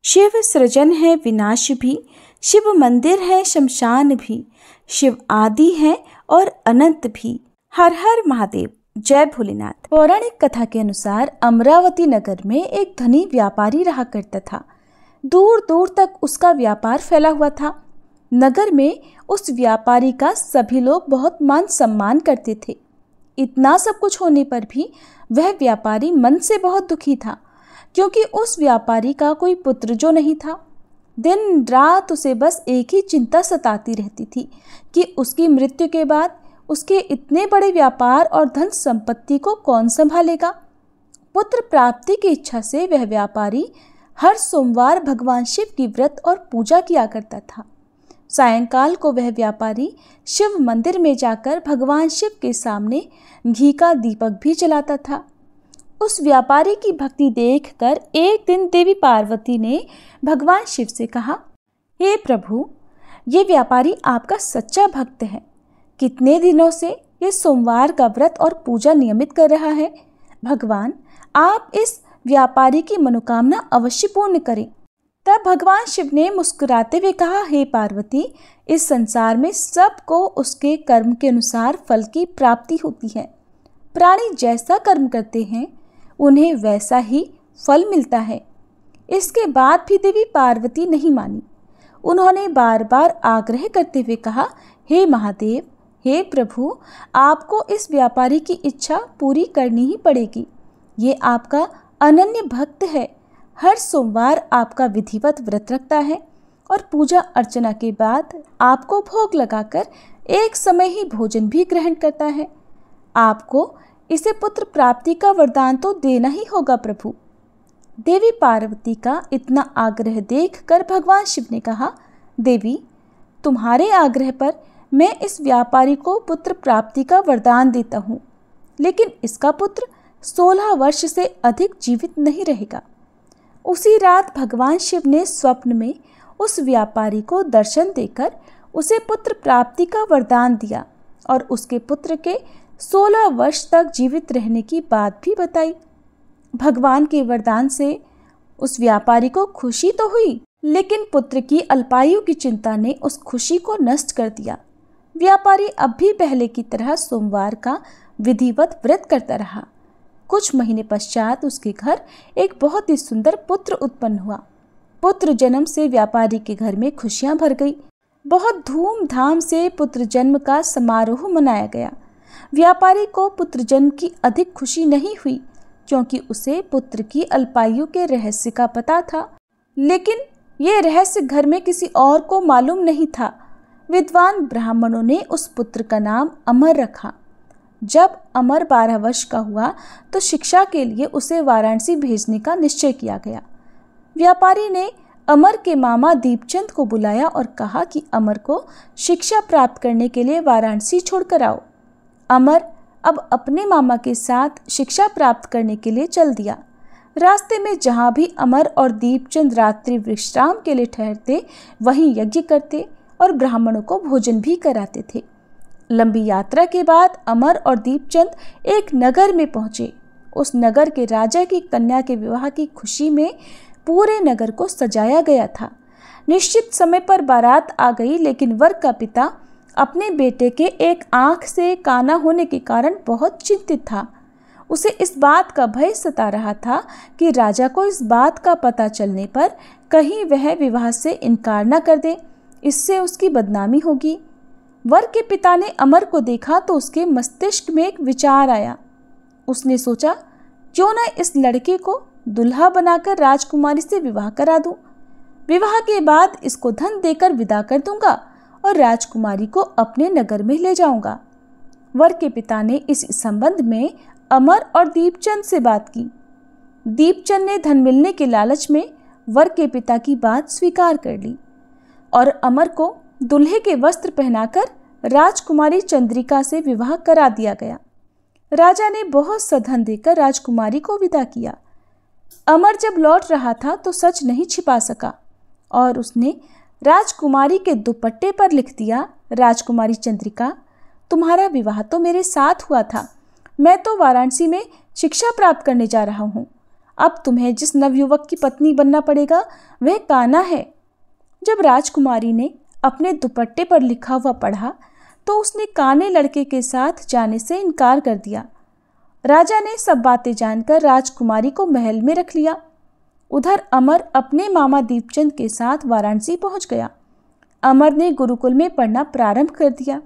शिव सृजन है विनाश भी, शिव मंदिर है शमशान भी, शिव आदि है और अनंत भी। हर हर महादेव, जय भोलेनाथ। पौराणिक कथा के अनुसार अमरावती नगर में एक धनी व्यापारी रहा करता था। दूर दूर तक उसका व्यापार फैला हुआ था। नगर में उस व्यापारी का सभी लोग बहुत मान सम्मान करते थे। इतना सब कुछ होने पर भी वह व्यापारी मन से बहुत दुखी था, क्योंकि उस व्यापारी का कोई पुत्र जो नहीं था। दिन रात उसे बस एक ही चिंता सताती रहती थी कि उसकी मृत्यु के बाद उसके इतने बड़े व्यापार और धन संपत्ति को कौन संभालेगा। पुत्र प्राप्ति की इच्छा से वह व्यापारी हर सोमवार भगवान शिव की व्रत और पूजा किया करता था। सायंकाल को वह व्यापारी शिव मंदिर में जाकर भगवान शिव के सामने घी का दीपक भी जलाता था। उस व्यापारी की भक्ति देखकर एक दिन देवी पार्वती ने भगवान शिव से कहा, हे प्रभु, ये व्यापारी आपका सच्चा भक्त है। कितने दिनों से ये सोमवार का व्रत और पूजा नियमित कर रहा है। भगवान, आप इस व्यापारी की मनोकामना अवश्य पूर्ण करें। तब भगवान शिव ने मुस्कुराते हुए कहा, हे पार्वती, इस संसार में सबको उसके कर्म के अनुसार फल की प्राप्ति होती है। प्राणी जैसा कर्म करते हैं उन्हें वैसा ही फल मिलता है। इसके बाद भी देवी पार्वती नहीं मानी। उन्होंने बार बार आग्रह करते हुए कहा, हे महादेव, हे प्रभु, आपको इस व्यापारी की इच्छा पूरी करनी ही पड़ेगी। ये आपका अनन्य भक्त है। हर सोमवार आपका विधिवत व्रत रखता है और पूजा अर्चना के बाद आपको भोग लगाकर एक समय ही भोजन भी ग्रहण करता है। आपको इसे पुत्र प्राप्ति का वरदान तो देना ही होगा प्रभु। देवी पार्वती का इतना आग्रह देखकर भगवान शिव ने कहा, देवी, तुम्हारे आग्रह पर मैं इस व्यापारी को पुत्र प्राप्ति का वरदान देता हूँ, लेकिन इसका पुत्र 16 वर्ष से अधिक जीवित नहीं रहेगा। उसी रात भगवान शिव ने स्वप्न में उस व्यापारी को दर्शन देकर उसे पुत्र प्राप्ति का वरदान दिया और उसके पुत्र के 16 वर्ष तक जीवित रहने की बात भी बताई। भगवान के वरदान से उस व्यापारी को खुशी तो हुई, लेकिन पुत्र की अल्पायु की चिंता ने उस खुशी को नष्ट कर दिया। व्यापारी अब भी पहले की तरह सोमवार का विधिवत व्रत करता रहा। कुछ महीने पश्चात उसके घर एक बहुत ही सुंदर पुत्र उत्पन्न हुआ। पुत्र जन्म से व्यापारी के घर में खुशियां भर गई। बहुत धूमधाम से पुत्र जन्म का समारोह मनाया गया। व्यापारी को पुत्र जन्म की अधिक खुशी नहीं हुई, क्योंकि उसे पुत्र की अल्पायु के रहस्य का पता था, लेकिन यह रहस्य घर में किसी और को मालूम नहीं था। विद्वान ब्राह्मणों ने उस पुत्र का नाम अमर रखा। जब अमर 12 वर्ष का हुआ तो शिक्षा के लिए उसे वाराणसी भेजने का निश्चय किया गया। व्यापारी ने अमर के मामा दीपचंद को बुलाया और कहा कि अमर को शिक्षा प्राप्त करने के लिए वाराणसी छोड़कर आओ। अमर अब अपने मामा के साथ शिक्षा प्राप्त करने के लिए चल दिया। रास्ते में जहाँ भी अमर और दीपचंद रात्रि विश्राम के लिए ठहरते, वहीं यज्ञ करते और ब्राह्मणों को भोजन भी कराते थे। लंबी यात्रा के बाद अमर और दीपचंद एक नगर में पहुंचे। उस नगर के राजा की कन्या के विवाह की खुशी में पूरे नगर को सजाया गया था। निश्चित समय पर बारात आ गई, लेकिन वर का पिता अपने बेटे के एक आंख से काना होने के कारण बहुत चिंतित था। उसे इस बात का भय सता रहा था कि राजा को इस बात का पता चलने पर कहीं वह विवाह से इनकार न कर दे, इससे उसकी बदनामी होगी। वर के पिता ने अमर को देखा तो उसके मस्तिष्क में एक विचार आया। उसने सोचा, क्यों न इस लड़के को दुल्हा बनाकर राजकुमारी से विवाह करा दूं। विवाह के बाद इसको धन देकर विदा कर दूंगा और राजकुमारी को अपने नगर में ले जाऊंगा। वर के पिता ने इस संबंध में अमर और दीपचंद से बात की। दीपचंद ने धन मिलने के लालच में वर के पिता की बात स्वीकार कर ली और अमर को दूल्हे के वस्त्र पहनाकर राजकुमारी चंद्रिका से विवाह करा दिया गया। राजा ने बहुत सा धन देकर राजकुमारी को विदा किया। अमर जब लौट रहा था तो सच नहीं छिपा सका और उसने राजकुमारी के दुपट्टे पर लिख दिया, राजकुमारी चंद्रिका, तुम्हारा विवाह तो मेरे साथ हुआ था। मैं तो वाराणसी में शिक्षा प्राप्त करने जा रहा हूँ। अब तुम्हें जिस नवयुवक की पत्नी बनना पड़ेगा वह कान्हा है। जब राजकुमारी ने अपने दुपट्टे पर लिखा हुआ पढ़ा तो उसने काने लड़के के साथ जाने से इनकार कर दिया। राजा ने सब बातें जानकर राजकुमारी को महल में रख लिया। उधर अमर अपने मामा दीपचंद के साथ वाराणसी पहुंच गया। अमर ने गुरुकुल में पढ़ना प्रारंभ कर दिया।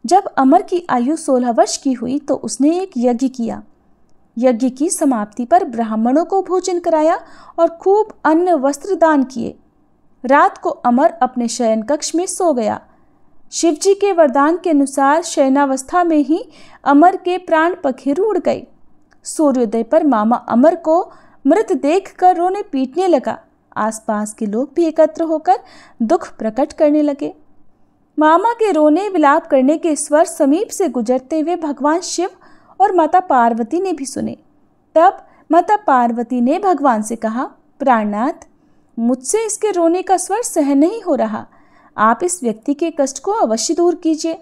जब अमर की आयु 16 वर्ष की हुई तो उसने एक यज्ञ किया। यज्ञ की समाप्ति पर ब्राह्मणों को भोजन कराया और खूब अन्न वस्त्र दान किए। रात को अमर अपने शयन कक्ष में सो गया। शिवजी के वरदान के अनुसार शयनावस्था में ही अमर के प्राण पखेरु उड़ गए। सूर्योदय पर मामा अमर को मृत देखकर रोने पीटने लगा। आसपास के लोग भी एकत्र होकर दुख प्रकट करने लगे। मामा के रोने विलाप करने के स्वर समीप से गुजरते हुए भगवान शिव और माता पार्वती ने भी सुने। तब माता पार्वती ने भगवान से कहा, प्राणनाथ, मुझसे इसके रोने का स्वर सहन नहीं हो रहा, आप इस व्यक्ति के कष्ट को अवश्य दूर कीजिए।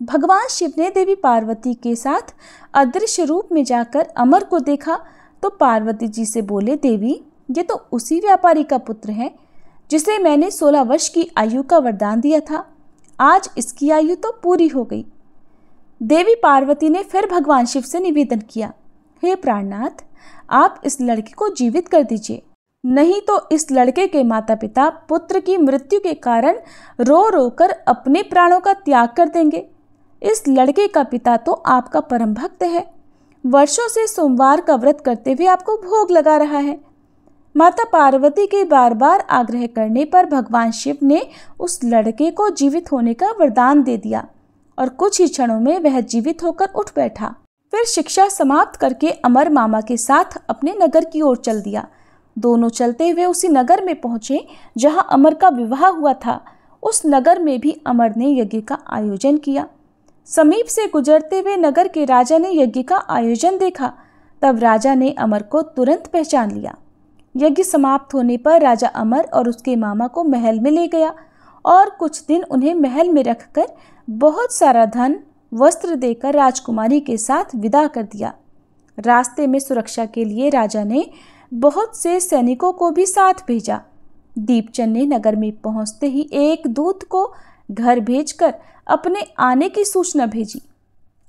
भगवान शिव ने देवी पार्वती के साथ अदृश्य रूप में जाकर अमर को देखा तो पार्वती जी से बोले, देवी, ये तो उसी व्यापारी का पुत्र है जिसे मैंने 16 वर्ष की आयु का वरदान दिया था। आज इसकी आयु तो पूरी हो गई। देवी पार्वती ने फिर भगवान शिव से निवेदन किया, हे प्राणनाथ, आप इस लड़के को जीवित कर दीजिए, नहीं तो इस लड़के के माता पिता पुत्र की मृत्यु के कारण रो रो कर अपने प्राणों का त्याग कर देंगे। इस लड़के का पिता तो आपका परम भक्त है, वर्षों से सोमवार का व्रत करते हुए आपको भोग लगा रहा है। माता पार्वती के बार बार आग्रह करने पर भगवान शिव ने उस लड़के को जीवित होने का वरदान दे दिया और कुछ ही क्षणों में वह जीवित होकर उठ बैठा। फिर शिक्षा समाप्त करके अमर मामा के साथ अपने नगर की ओर चल दिया। दोनों चलते हुए उसी नगर में पहुंचे जहां अमर का विवाह हुआ था। उस नगर में भी अमर ने यज्ञ का आयोजन किया। समीप से गुजरते हुए नगर के राजा ने यज्ञ का आयोजन देखा। तब राजा ने अमर को तुरंत पहचान लिया। यज्ञ समाप्त होने पर राजा अमर और उसके मामा को महल में ले गया और कुछ दिन उन्हें महल में रखकर बहुत सारा धन वस्त्र देकर राजकुमारी के साथ विदा कर दिया। रास्ते में सुरक्षा के लिए राजा ने बहुत से सैनिकों को भी साथ भेजा। दीपचंद ने नगर में पहुंचते ही एक दूत को घर भेजकर अपने आने की सूचना भेजी।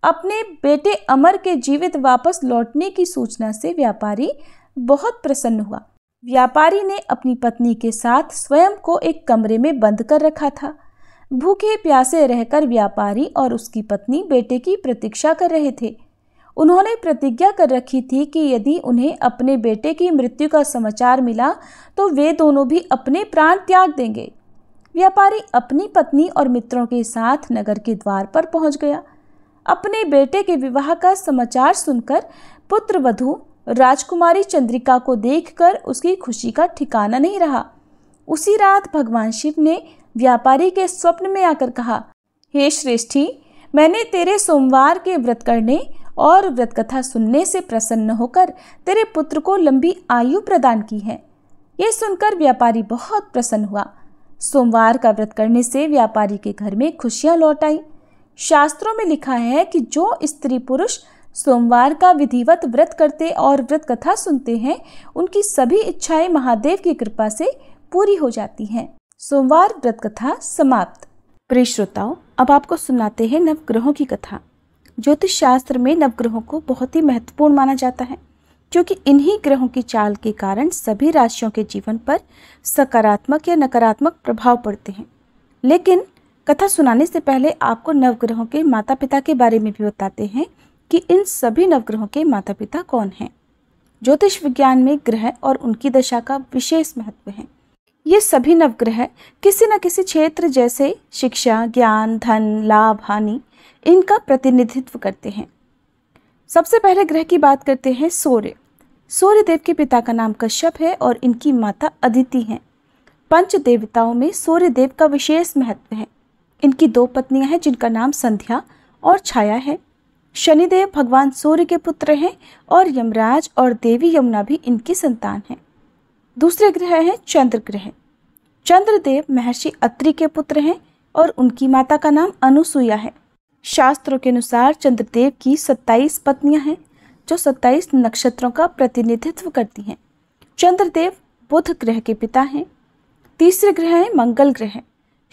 अपने बेटे अमर के जीवित वापस लौटने की सूचना से व्यापारी बहुत प्रसन्न हुआ। व्यापारी ने अपनी पत्नी के साथ स्वयं को एक कमरे में बंद कर रखा था। भूखे प्यासे रहकर व्यापारी और उसकी पत्नी बेटे की प्रतीक्षा कर रहे थे। उन्होंने प्रतिज्ञा कर रखी थी कि यदि उन्हें अपने बेटे की मृत्यु का समाचार मिला तो वे दोनों भी अपने प्राण त्याग देंगे। व्यापारी अपनी पत्नी और मित्रों के साथ नगर के द्वार पर पहुंच गया। अपने बेटे के विवाह का समाचार सुनकर पुत्र वधू राजकुमारी चंद्रिका को देखकर उसकी खुशी का ठिकाना नहीं रहा। उसी रात भगवान शिव ने व्यापारी के स्वप्न में आकर कहा, हे श्रेष्ठी, मैंने तेरे सोमवार के व्रत करने और व्रत कथा सुनने से प्रसन्न होकर तेरे पुत्र को लंबी आयु प्रदान की है। यह सुनकर व्यापारी बहुत प्रसन्न हुआ। सोमवार का व्रत करने से व्यापारी के घर में खुशियां लौट आई। शास्त्रों में लिखा है कि जो स्त्री पुरुष सोमवार का विधिवत व्रत करते और व्रत कथा सुनते हैं, उनकी सभी इच्छाएं महादेव की कृपा से पूरी हो जाती हैं। सोमवार व्रत कथा समाप्त। प्रिय श्रोताओं, अब आपको सुनाते हैं नवग्रहों की कथा। ज्योतिष शास्त्र में नवग्रहों को बहुत ही महत्वपूर्ण माना जाता है, क्योंकि इन्हीं ग्रहों की चाल के कारण सभी राशियों के जीवन पर सकारात्मक या नकारात्मक प्रभाव पड़ते हैं। लेकिन कथा सुनाने से पहले आपको नवग्रहों के माता पिता के बारे में भी बताते हैं कि इन सभी नवग्रहों के माता पिता कौन हैं। ज्योतिष विज्ञान में ग्रह और उनकी दशा का विशेष महत्व है। ये सभी नवग्रह किसी न किसी क्षेत्र जैसे शिक्षा, ज्ञान, धन, लाभ, हानि इनका प्रतिनिधित्व करते हैं। सबसे पहले ग्रह की बात करते हैं सूर्य। सूर्य देव के पिता का नाम कश्यप है और इनकी माता अदिति हैं। पंच देवताओं में सूर्य देव का विशेष महत्व है। इनकी 2 पत्नियां हैं जिनका नाम संध्या और छाया है। शनिदेव भगवान सूर्य के पुत्र हैं और यमराज और देवी यमुना भी इनकी संतान हैं। दूसरे ग्रह हैं चंद्र ग्रह। चंद्रदेव महर्षि अत्रि के पुत्र हैं और उनकी माता का नाम अनुसुईया है। शास्त्रों के अनुसार चंद्रदेव की 27 पत्नियां हैं। जो 27 नक्षत्रों का प्रतिनिधित्व करती हैं। चंद्रदेव बुध ग्रह के पिता हैं। तीसरे ग्रह है मंगल ग्रह।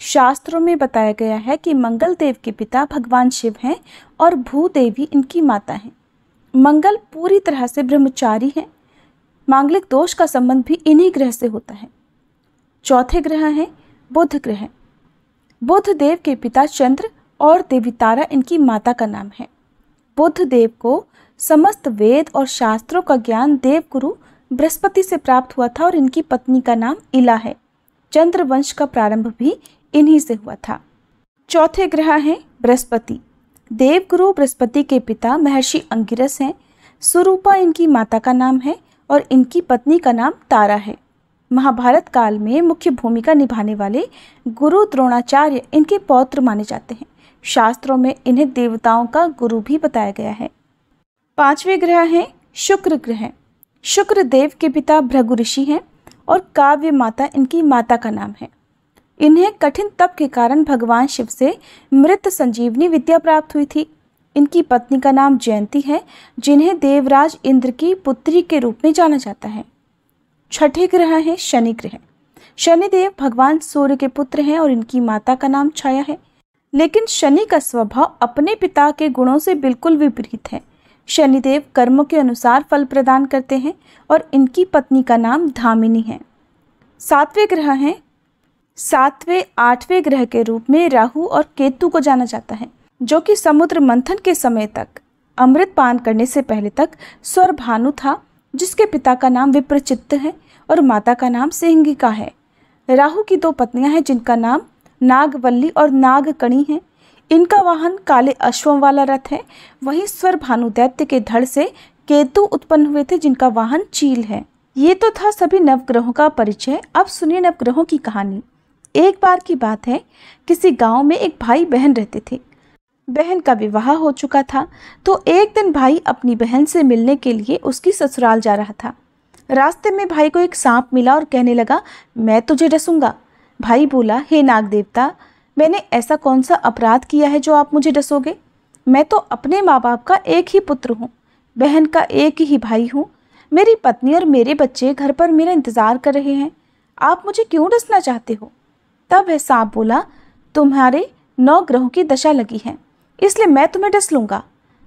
शास्त्रों में बताया गया है कि मंगल देव के पिता भगवान शिव हैं और भूदेवी इनकी माता हैं। मंगल पूरी तरह से ब्रह्मचारी हैं। मांगलिक दोष का संबंध भी इन्हीं ग्रह से होता है। चौथे ग्रह है बुध ग्रह। बुध देव के पिता चंद्र और देवी तारा इनकी माता का नाम है। बुध देव को समस्त वेद और शास्त्रों का ज्ञान देवगुरु बृहस्पति से प्राप्त हुआ था और इनकी पत्नी का नाम इला है। चंद्र वंश का प्रारंभ भी इन्हीं से हुआ था। चौथे ग्रह हैं बृहस्पति। देवगुरु बृहस्पति के पिता महर्षि अंगिरस हैं। सुरूपा इनकी माता का नाम है और इनकी पत्नी का नाम तारा है। महाभारत काल में मुख्य भूमिका निभाने वाले गुरु द्रोणाचार्य इनके पौत्र माने जाते हैं। शास्त्रों में इन्हें देवताओं का गुरु भी बताया गया है। पांचवें ग्रह हैं शुक्र ग्रह। शुक्र देव के पिता भृगु ऋषि हैं और काव्य माता इनकी माता का नाम है। इन्हें कठिन तप के कारण भगवान शिव से मृत संजीवनी विद्या प्राप्त हुई थी। इनकी पत्नी का नाम जयंती है, जिन्हें देवराज इंद्र की पुत्री के रूप में जाना जाता है। छठे ग्रह है शनि ग्रह। शनिदेव भगवान सूर्य के पुत्र हैं और इनकी माता का नाम छाया है। लेकिन शनि का स्वभाव अपने पिता के गुणों से बिल्कुल विपरीत है। शनिदेव कर्मों के अनुसार फल प्रदान करते हैं और इनकी पत्नी का नाम धामिनी है। सातवें आठवें ग्रह के रूप में राहु और केतु को जाना जाता है, जो कि समुद्र मंथन के समय तक अमृत पान करने से पहले तक स्वर भानु था, जिसके पिता का नाम विप्रचित्त है और माता का नाम सिंहिका है। राहु की 2 पत्नियां हैं, जिनका नाम नागवल्ली और नागकणी है। इनका वाहन काले अश्वों वाला रथ है। वहीं स्वर भानु दैत्य के धड़ से केतु उत्पन्न हुए थे, जिनका वाहन चील है। ये तो था सभी नवग्रहों का परिचय। अब सुनिए नवग्रहों की कहानी। एक बार की बात है, किसी गांव में एक भाई बहन रहते थे। बहन का विवाह हो चुका था, तो एक दिन भाई अपनी बहन से मिलने के लिए उसकी ससुराल जा रहा था। रास्ते में भाई को एक सांप मिला और कहने लगा, मैं तुझे डसूंगा। भाई बोला, हे नाग देवता, मैंने ऐसा कौन सा अपराध किया है जो आप मुझे डसोगे? मैं तो अपने माँ बाप का एक ही पुत्र हूँ, बहन का एक ही भाई हूँ। मेरी पत्नी और मेरे बच्चे घर पर मेरा इंतजार कर रहे हैं। आप मुझे क्यों डसना चाहते हो? तब वह सांप बोला, तुम्हारे 9 ग्रहों की दशा लगी है, इसलिए मैं तुम्हें डस लूँगा।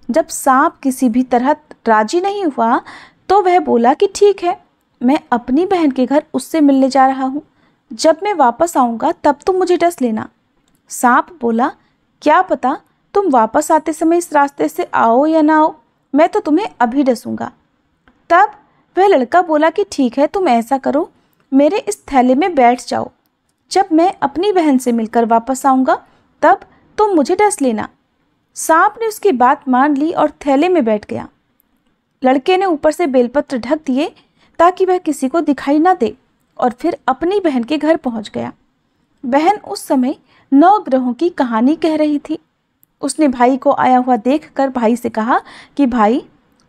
जब सांप किसी भी तरह राजी नहीं हुआ तो वह बोला कि ठीक है, मैं अपनी बहन के घर उससे मिलने जा रहा हूँ। जब मैं वापस आऊँगा तब तुम मुझे डस लेना। सांप बोला, क्या पता तुम वापस आते समय इस रास्ते से आओ या ना आओ, मैं तो तुम्हें अभी डसूंगा। तब वह लड़का बोला कि ठीक है, तुम ऐसा करो, मेरे इस थैले में बैठ जाओ। जब मैं अपनी बहन से मिलकर वापस आऊँगा तब तुम मुझे डस लेना। सांप ने उसकी बात मान ली और थैले में बैठ गया। लड़के ने ऊपर से बेलपत्र ढक दिए ताकि वह किसी को दिखाई ना दे और फिर अपनी बहन के घर पहुंच गया। बहन उस समय 9 ग्रहों की कहानी कह रही थी। उसने भाई को आया हुआ देखकर भाई से कहा कि भाई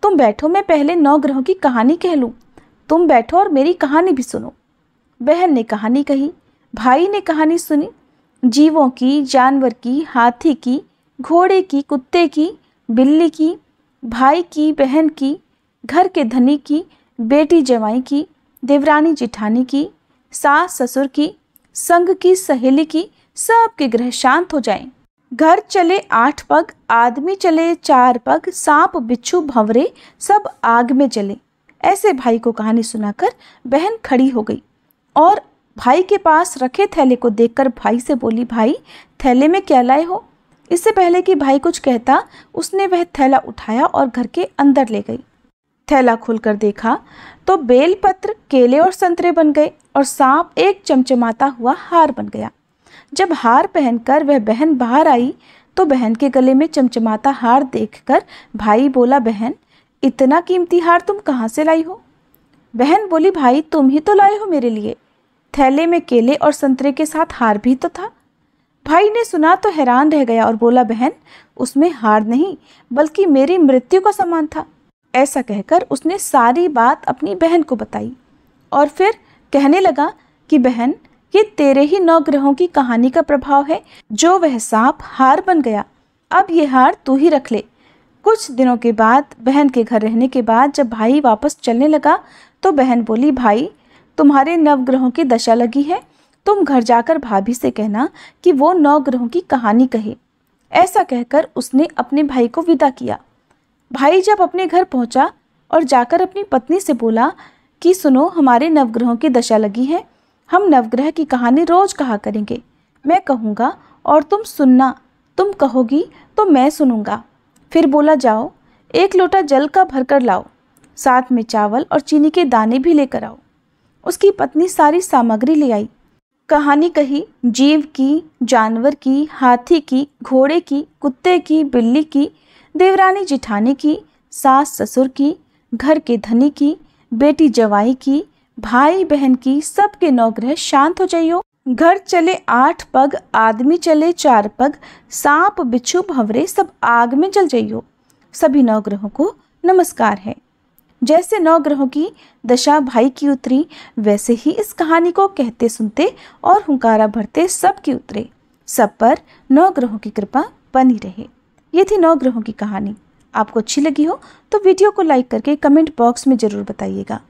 तुम बैठो, मैं पहले 9 ग्रहों की कहानी कह लूँ। तुम बैठो और मेरी कहानी भी सुनो। बहन ने कहानी कही, भाई ने कहानी सुनी। जीवों की, जानवर की, हाथी की, घोड़े की, कुत्ते की, बिल्ली की, भाई की, बहन की, घर के धनी की, बेटी जवाई की, देवरानी जिठानी की, सास ससुर की, संग की, सहेली की, सबके ग्रह शांत हो जाएं। घर चले 8 पग, आदमी चले 4 पग, सांप बिच्छू भंवरे सब आग में जले। ऐसे भाई को कहानी सुनाकर बहन खड़ी हो गई और भाई के पास रखे थैले को देखकर भाई से बोली, भाई थैले में क्या लाए हो? इससे पहले कि भाई कुछ कहता, उसने वह थैला उठाया और घर के अंदर ले गई। थैला खोलकर देखा तो बेलपत्र, केले और संतरे बन गए और सांप एक चमचमाता हुआ हार बन गया। जब हार पहनकर वह बहन बाहर आई तो बहन के गले में चमचमाता हार देखकर भाई बोला, बहन इतना कीमती हार तुम कहाँ से लाई हो? बहन बोली, भाई तुम ही तो लाए हो मेरे लिए। थैले में केले और संतरे के साथ हार भी तो था। भाई ने सुना तो हैरान रह गया और बोला, बहन उसमें हार नहीं बल्कि मेरी मृत्यु का सामान था। ऐसा कहकर उसने सारी बात अपनी बहन को बताई और फिर कहने लगा कि बहन ये तेरे ही 9 ग्रहों की कहानी का प्रभाव है। जो वह सांप हार बन गया, अब ये हार तू ही रख ले। कुछ दिनों के बाद बहन के घर रहने के बाद जब भाई वापस चलने लगा तो बहन बोली, भाई तुम्हारे नवग्रहों की दशा लगी है, तुम घर जाकर भाभी से कहना कि वो नवग्रहों की कहानी कहे। ऐसा कहकर उसने अपने भाई को विदा किया। भाई जब अपने घर पहुंचा और जाकर अपनी पत्नी से बोला कि सुनो, हमारे नवग्रहों की दशा लगी है, हम नवग्रह की कहानी रोज कहा करेंगे। मैं कहूँगा और तुम सुनना, तुम कहोगी तो मैं सुनूंगा। फिर बोला, जाओ 1 लोटा जल का भरकर लाओ, साथ में चावल और चीनी के दाने भी लेकर आओ। उसकी पत्नी सारी सामग्री ले आई। कहानी कही, जीव की, जानवर की, हाथी की, घोड़े की, कुत्ते की, बिल्ली की, देवरानी जिठानी की, सास ससुर की, घर के धनी की, बेटी जवाई की, भाई बहन की, सबके नवग्रह शांत हो जाइयो। घर चले 8 पग, आदमी चले 4 पग, सांप बिच्छू भंवरे सब आग में जल जाइयो। सभी नवग्रहों को नमस्कार है। जैसे नवग्रहों की दशा भाई की उतरी, वैसे ही इस कहानी को कहते सुनते और हुंकारा भरते सब की उतरे। सब पर नवग्रहों की कृपा बनी रहे। ये थी नवग्रहों की कहानी। आपको अच्छी लगी हो तो वीडियो को लाइक करके कमेंट बॉक्स में ज़रूर बताइएगा।